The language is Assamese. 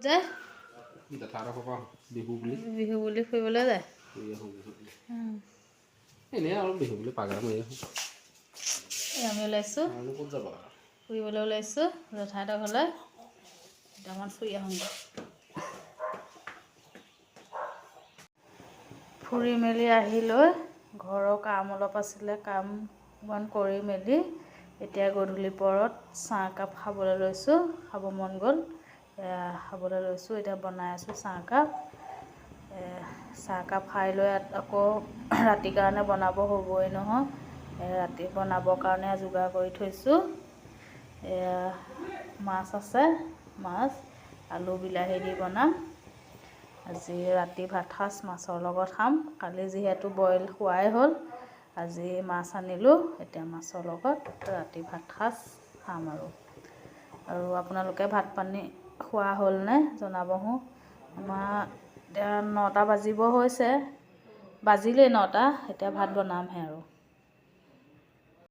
যায় জেঠাহঁতৰ ঘৰৰ পৰা বিহু বুলি ফুৰিবলৈ যায় এনেই আৰু বিহু বুলি পাগলা মাৰি আহোঁ আমি ওলাইছোঁ ক'ত যাবা ফুৰিবলৈ ওলাইছোঁ জেঠাইহঁতৰ ঘৰলৈ দুটামান ফুৰি আহোঁগৈ ফুৰি মেলি আহি লৈ ঘৰৰ কাম অলপ আছিলে কাম বন কৰি মেলি এতিয়া গধূলি পৰত চাহ একাপ খাবলৈ লৈছোঁ খাব মন গ'ল খাবলৈ লৈছোঁ এতিয়া বনাই আছোঁ চাহকাপ চাহকাপ খাই লৈ আকৌ ৰাতিৰ কাৰণে বনাব হ'বই নহয় ৰাতি বনাবৰ কাৰণে যোগাৰ কৰি থৈছোঁ মাছ আছে মাছ আলু বিলাহী দি বনাম আজি ৰাতি ভাত সাঁজ মাছৰ লগত খাম কালি যিহেতু বইল খোৱাই হ'ল আজি মাছ আনিলোঁ এতিয়া মাছৰ লগত ৰাতি ভাত সাঁজ খাম আৰু আপোনালোকে ভাত পানী খোৱা হ'লনে জনাবচোন আমাৰ এতিয়া 9টা বাজিব হৈছে বাজিলেই 9টা এতিয়া ভাত বনামহে আৰু